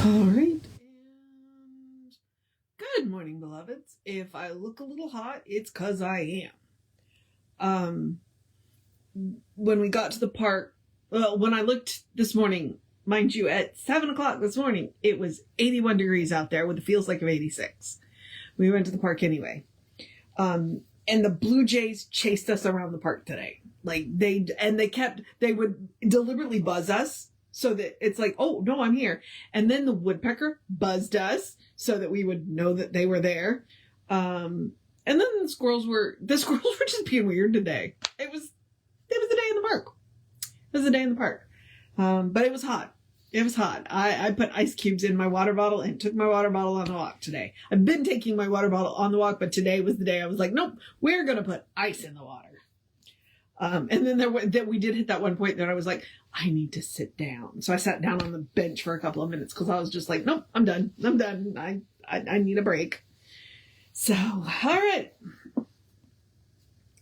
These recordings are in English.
All right. And good morning, beloveds. If I look a little hot, it's because I am. When we got to the park, well, when I looked this morning, mind you, at 7 o'clock this morning, it was 81 degrees out there with a feels like of 86. We went to the park anyway. And the Blue Jays chased us around the park today. Like they would deliberately buzz us so that it's like, oh no, I'm here. And then the woodpecker buzzed us so that we would know that they were there. And then the squirrels were just being weird today. It was a day in the park. It was a day in the park. But it was hot. It was hot. I put ice cubes in my water bottle and took my water bottle on the walk today. I've been taking my water bottle on the walk, but today was the day I was like, nope, we're going to put ice in the water. And then we did hit that one point that I was like, I need to sit down. So I sat down on the bench for a couple of minutes because I was just like, nope, I'm done. I need a break. So, all right.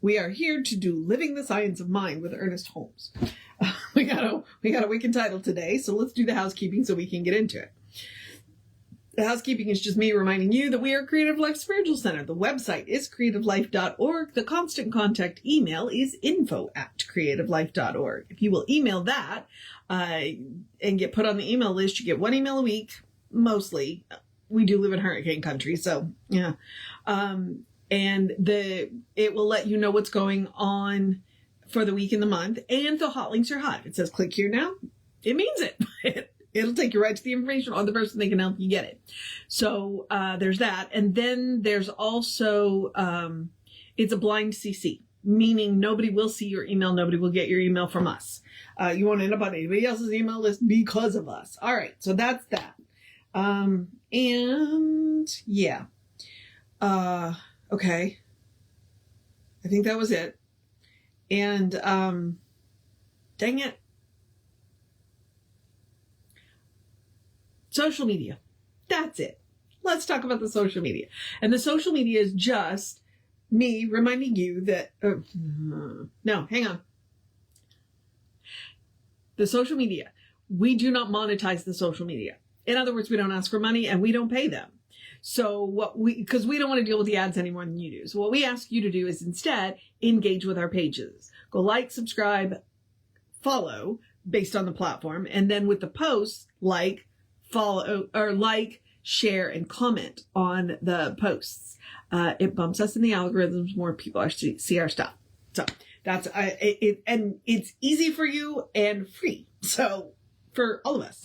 We are here to do Living the Science of Mind with Ernest Holmes. We got a weekend title today, so let's do the housekeeping so we can get into it. The housekeeping is just me reminding you that we are Creative Life Spiritual Center. The website is creativelife.org. The constant contact email is info@creativelife.org. If you will email that and get put on the email list, you get one email a week, mostly. We do live in hurricane country, so yeah. And it will let you know what's going on for the week and the month, and the hot links are hot. If it says click here now, it means it. It'll take you right to the information on the person that can help you get it. So there's that. And then there's also, it's a blind CC, meaning nobody will see your email. Nobody will get your email from us. You won't end up on anybody else's email list because of us. All right. So that's that. And yeah. Okay. I think that was it. And dang it. Social media. That's it. Let's talk about the social media. And the social media is just me reminding you that, no, hang on. The social media. We do not monetize the social media. In other words, we don't ask for money and we don't pay them. So because we don't want to deal with the ads any more than you do. So what we ask you to do is instead engage with our pages. Go like, subscribe, follow based on the platform. And then with the posts, follow or share and comment on the posts. It bumps us in the algorithms. More people see our stuff. So that's it, and it's easy for you and free. So for all of us.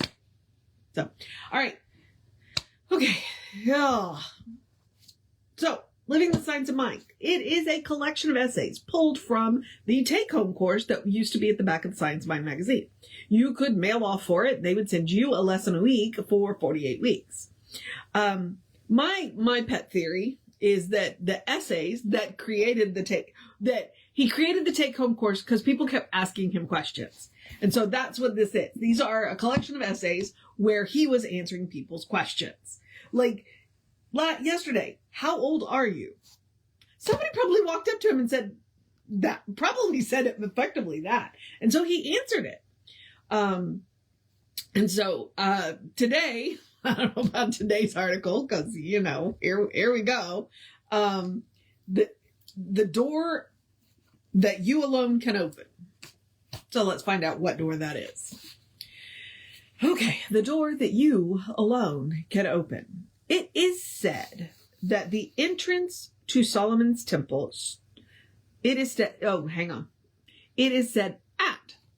So, all right. Okay. Yeah. So Living the Science of Mind. It is a collection of essays pulled from the take-home course that used to be at the back of the Science of Mind magazine. You could mail off for it. They would send you a lesson a week for 48 weeks. My pet theory is that the essays that he created the take-home course because people kept asking him questions. And so that's what this is. These are a collection of essays where he was answering people's questions. Like, yesterday, how old are you? Somebody probably walked up to him and said that, probably said it effectively that. And so he answered it. And so today, I don't know about today's article because, here we go. The door that you alone can open. So let's find out what door that is. Okay, the door that you alone can open. It is said that the entrance to Solomon's temple, it is said at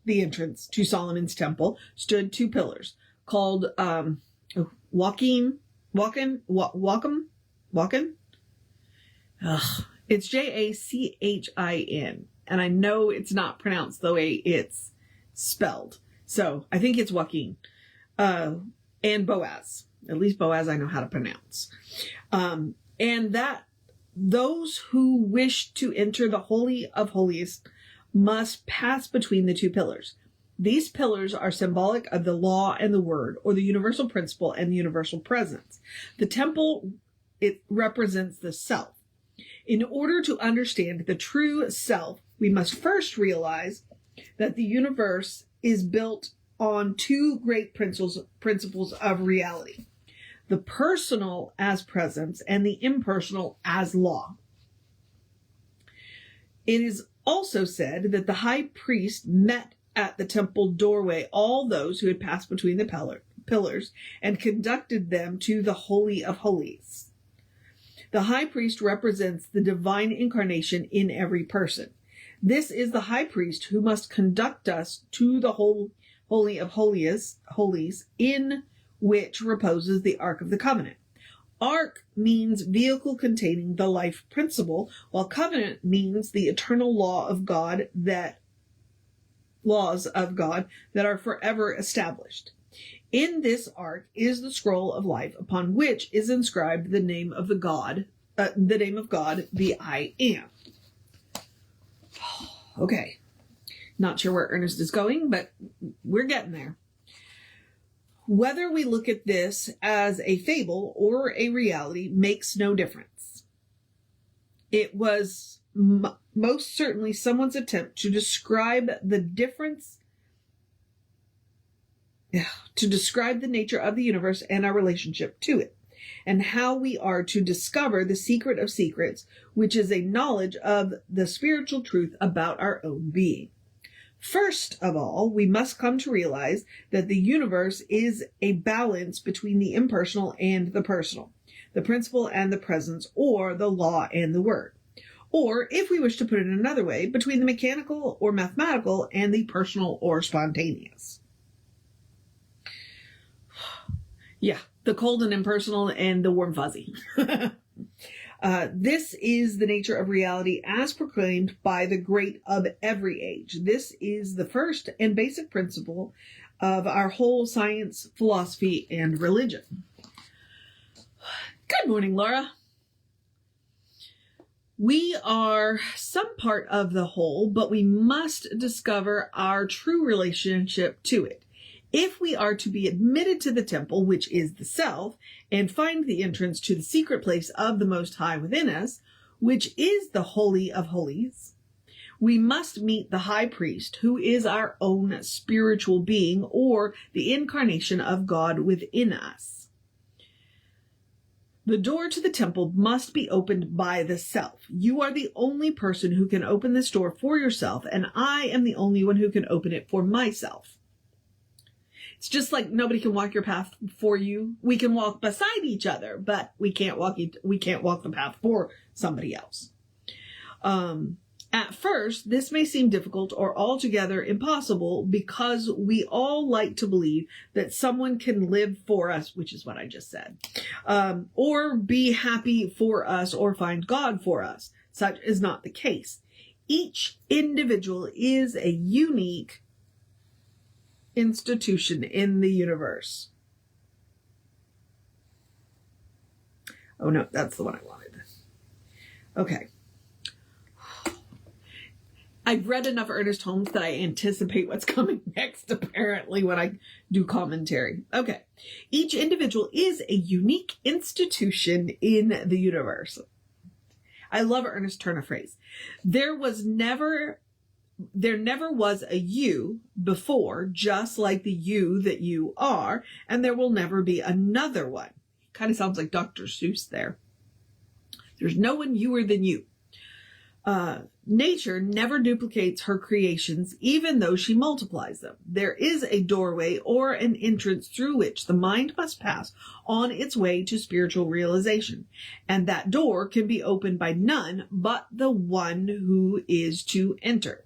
the entrance to Solomon's temple stood two pillars called walking. It's Jachin, and I know it's not pronounced the way it's spelled. So I think it's Joaquin, and Boaz. At least Boaz I know how to pronounce. And that those who wish to enter the Holy of Holies must pass between the two pillars. These pillars are symbolic of the law and the word, or the universal principle and the universal presence. The temple, it represents the self. In order to understand the true self, we must first realize that the universe is built on two great principles of reality: the personal as presence and the impersonal as law. It is also said that the high priest met at the temple doorway all those who had passed between the pillars and conducted them to the Holy of Holies. The high priest represents the divine incarnation in every person. This is the high priest who must conduct us to the Holy of Holies, in which reposes the Ark of the Covenant. Ark means vehicle containing the life principle, while covenant means the eternal laws of God that are forever established. In this ark is the scroll of life, upon which is inscribed the name of God, the I Am. Okay. Not sure where Ernest is going, but we're getting there. Whether we look at this as a fable or a reality makes no difference. It was most certainly someone's attempt to describe the nature of the universe and our relationship to it, and how we are to discover the secret of secrets, which is a knowledge of the spiritual truth about our own being. First of all, we must come to realize that the universe is a balance between the impersonal and the personal, the principle and the presence, or the law and the word. Or, if we wish to put it another way, between the mechanical or mathematical and the personal or spontaneous. Yeah, the cold and impersonal and the warm fuzzy. This is the nature of reality as proclaimed by the great of every age. This is the first and basic principle of our whole science, philosophy, and religion. Good morning, Laura. We are some part of the whole, but we must discover our true relationship to it. If we are to be admitted to the temple, which is the self, and find the entrance to the secret place of the Most High within us, which is the Holy of Holies, we must meet the high priest, who is our own spiritual being, or the incarnation of God within us. The door to the temple must be opened by the self. You are the only person who can open this door for yourself, and I am the only one who can open it for myself. It's just like nobody can walk your path for you. We can walk beside each other, but we can't walk the path for somebody else. At first, this may seem difficult or altogether impossible because we all like to believe that someone can live for us, which is what I just said, or be happy for us or find God for us. Such is not the case. Each individual is a unique institution in the universe. Oh no, that's the one I wanted. Okay. I've read enough Ernest Holmes that I anticipate what's coming next, apparently, when I do commentary. Okay. Each individual is a unique institution in the universe. I love Ernest's turn of phrase. There never was a you before, just like the you that you are, and there will never be another one. Kind of sounds like Dr. Seuss there. There's no one youer than you. Nature never duplicates her creations, even though she multiplies them. There is a doorway or an entrance through which the mind must pass on its way to spiritual realization, and that door can be opened by none but the one who is to enter.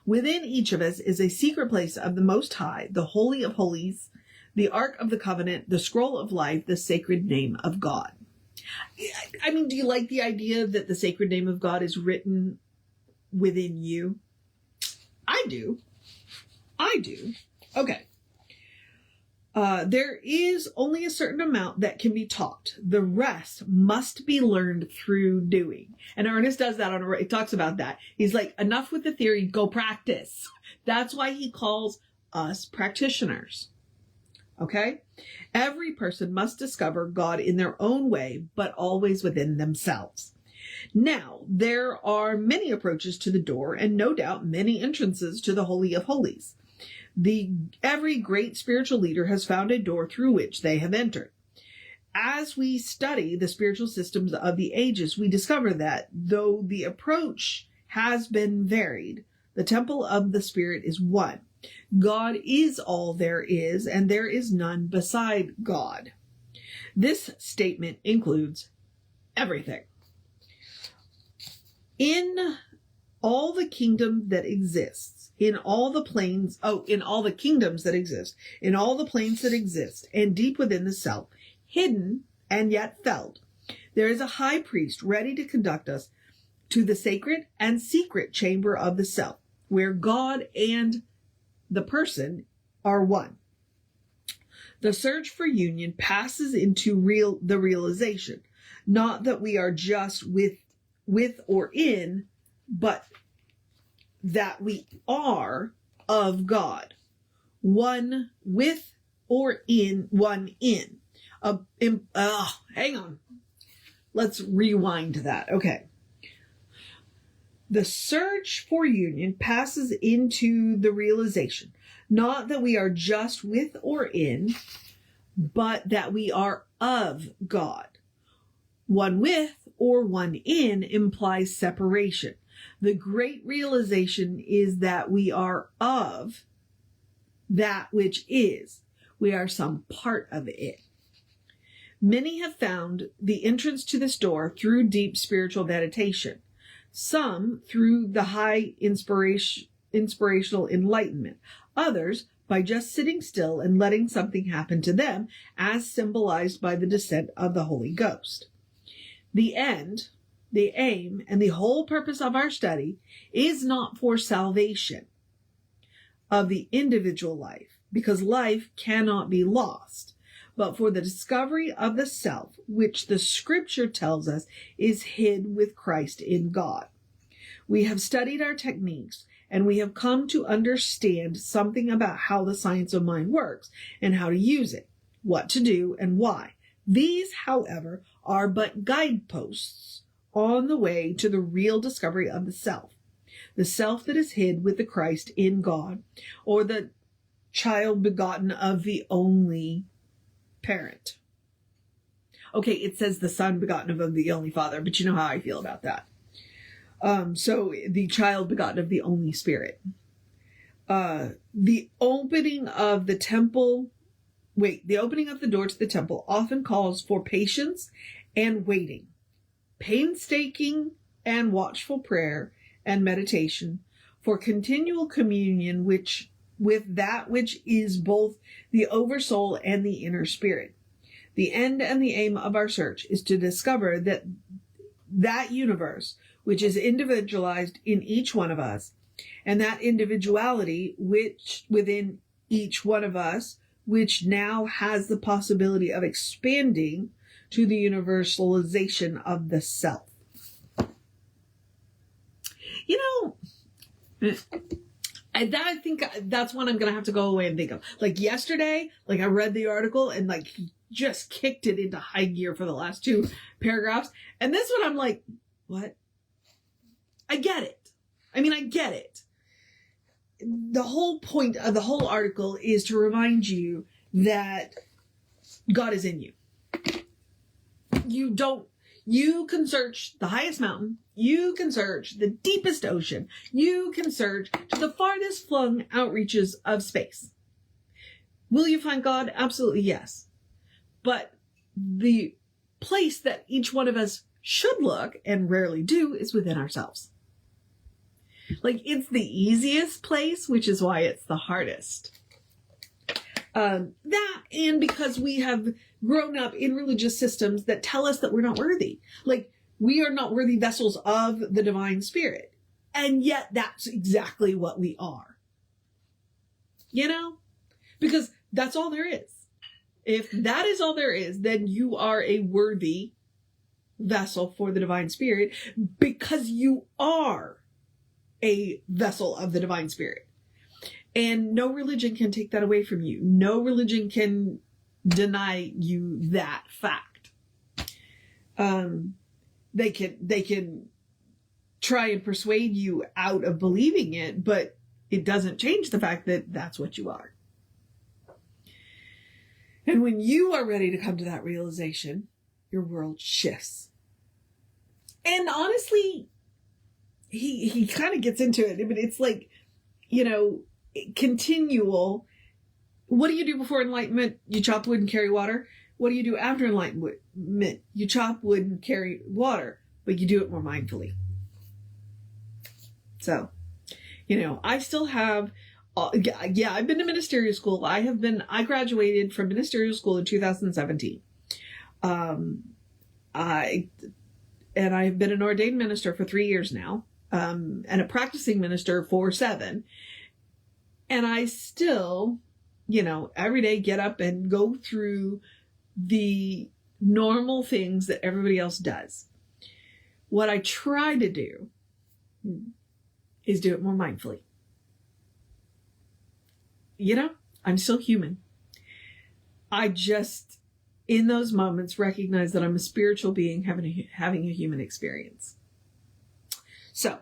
Within each of us is a secret place of the Most High, the Holy of Holies, the Ark of the Covenant, the Scroll of Life, the sacred name of God. I mean, do you like the idea that the sacred name of God is written within you? I do. Okay. There is only a certain amount that can be taught. The rest must be learned through doing. And Ernest does that he talks about that. He's like, enough with the theory, go practice. That's why he calls us practitioners. Okay? Every person must discover God in their own way, but always within themselves. Now, there are many approaches to the door and no doubt many entrances to the Holy of Holies. Every great spiritual leader has found a door through which they have entered. As we study the spiritual systems of the ages, we discover that though the approach has been varied, the temple of the Spirit is one. God is all there is, and there is none beside God. This statement includes everything. In all the kingdom that exists, in all the kingdoms that exist, in all the planes that exist, and deep within the self, hidden and yet felt, there is a high priest ready to conduct us to the sacred and secret chamber of the self, where God and the person are one. The search for union passes into the realization, not that we are just with or in, but that we are of God, one with or in, one in. Hang on. Let's rewind that. Okay. The search for union passes into the realization, not that we are just with or in, but that we are of God. One with or one in implies separation. The great realization is that we are of that which is. We are some part of it. Many have found the entrance to this door through deep spiritual meditation. Some through the high inspirational enlightenment. Others by just sitting still and letting something happen to them, as symbolized by the descent of the Holy Ghost. The end, the aim, and the whole purpose of our study is not for salvation of the individual life, because life cannot be lost, but for the discovery of the self, which the scripture tells us is hid with Christ in God. We have studied our techniques, and we have come to understand something about how the science of mind works and how to use it, what to do, and why. These, however, are but guideposts on the way to the real discovery of the self that is hid with the Christ in God, or the child begotten of the only parent. Okay, it says the son begotten of the only Father, but you know how I feel about that. So the child begotten of the only Spirit. The opening of the door to the temple often calls for patience and waiting, painstaking and watchful prayer and meditation, for continual communion with that which is both the oversoul and the inner spirit. The end and the aim of our search is to discover that universe which is individualized in each one of us, and that individuality which within each one of us, which now has the possibility of expanding to the universalization of the self. I think that's one I'm going to have to go away and think of. Like yesterday, I read the article and he just kicked it into high gear for the last 2 paragraphs. And this one I'm like, what? I get it. I get it. The whole point of the whole article is to remind you that God is in you. You can search the highest mountain. You can search the deepest ocean. You can search to the farthest flung outreaches of space. Will you find God? Absolutely yes. But the place that each one of us should look, and rarely do, is within ourselves. It's the easiest place, which is why it's the hardest. That, and because we have grown up in religious systems that tell us that we're not worthy. We are not worthy vessels of the divine spirit. And yet that's exactly what we are. Because that's all there is. If that is all there is, then you are a worthy vessel for the divine spirit, because you are a vessel of the divine spirit. And no religion can take that away from you. No religion can deny you that fact. They can try and persuade you out of believing it, but it doesn't change the fact that that's what you are. And when you are ready to come to that realization, your world shifts. And honestly, he kind of gets into it, but it's like, continual. What do you do before enlightenment? You chop wood and carry water. What do you do after enlightenment? You chop wood and carry water, but you do it more mindfully. So, I still have, I've been to ministerial school. I graduated from ministerial school in 2017. And I've been an ordained minister for 3 years now, and a practicing minister for 7. And I still, every day get up and go through the normal things that everybody else does. What I try to do is do it more mindfully. I'm still human. I just, in those moments, recognize that I'm a spiritual being having a human experience. So,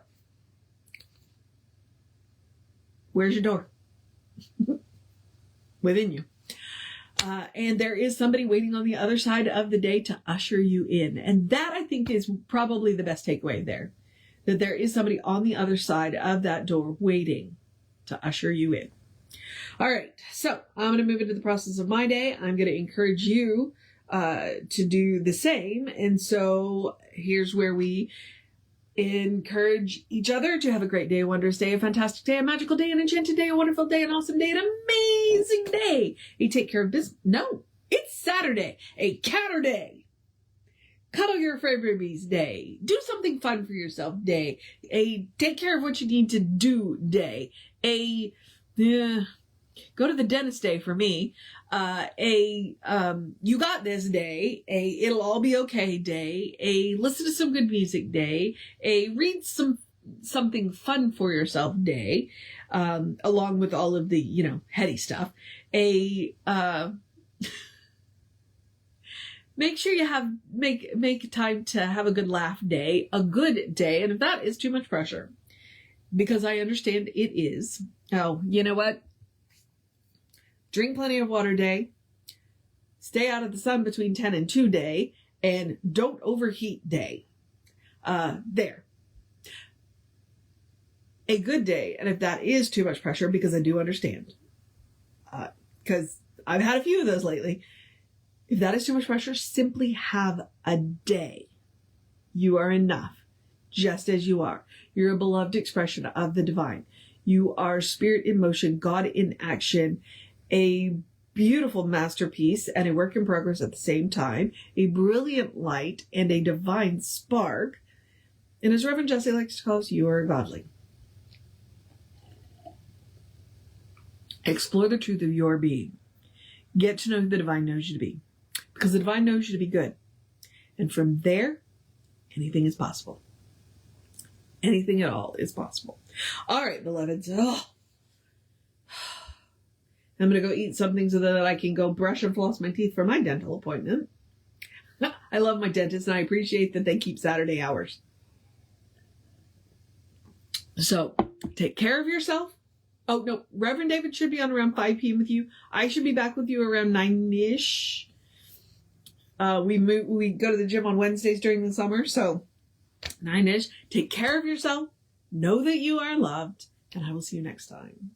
where's your door? Within you. And there is somebody waiting on the other side of the day to usher you in. And that, I think, is probably the best takeaway there. That there is somebody on the other side of that door waiting to usher you in. All right. So I'm going to move into the process of my day. I'm going to encourage you to do the same. And so here's where we encourage each other to have a great day, a wondrous day, a fantastic day, a magical day, an enchanted day, a wonderful day, an awesome day, an amazing day. A take care of business. No, it's Saturday, a catter day. Cuddle your fur babies day. Do something fun for yourself day. A take care of what you need to do day. A go to the dentist day for me. You got this day. A it'll all be okay day. A listen to some good music day. A read something fun for yourself day. Along with all of the, heady stuff. Make sure you make time to have a good laugh day, a good day. And if that is too much pressure, because I understand it is. Oh, you know what? Drink plenty of water day. Stay out of the sun between 10 and 2 day. And don't overheat day. There. A good day. And if that is too much pressure, because I do understand. Because I've had a few of those lately. If that is too much pressure, simply have a day. You are enough, just as you are. You're a beloved expression of the divine. You are spirit in motion, God in action, a beautiful masterpiece and a work in progress at the same time, a brilliant light and a divine spark. And as Reverend Jesse likes to call us, you are godly. Explore the truth of your being. Get to know who the divine knows you to be. Because the divine knows you to be good. And from there, anything is possible. Anything at all is possible. All right, beloveds. I'm going to go eat something so that I can go brush and floss my teeth for my dental appointment. I love my dentist and I appreciate that they keep Saturday hours. So, take care of yourself. Oh, no. Reverend David should be on around 5 p.m. with you. I should be back with you around 9-ish. We go to the gym on Wednesdays during the summer, so 9-ish. Take care of yourself. Know that you are loved, and I will see you next time.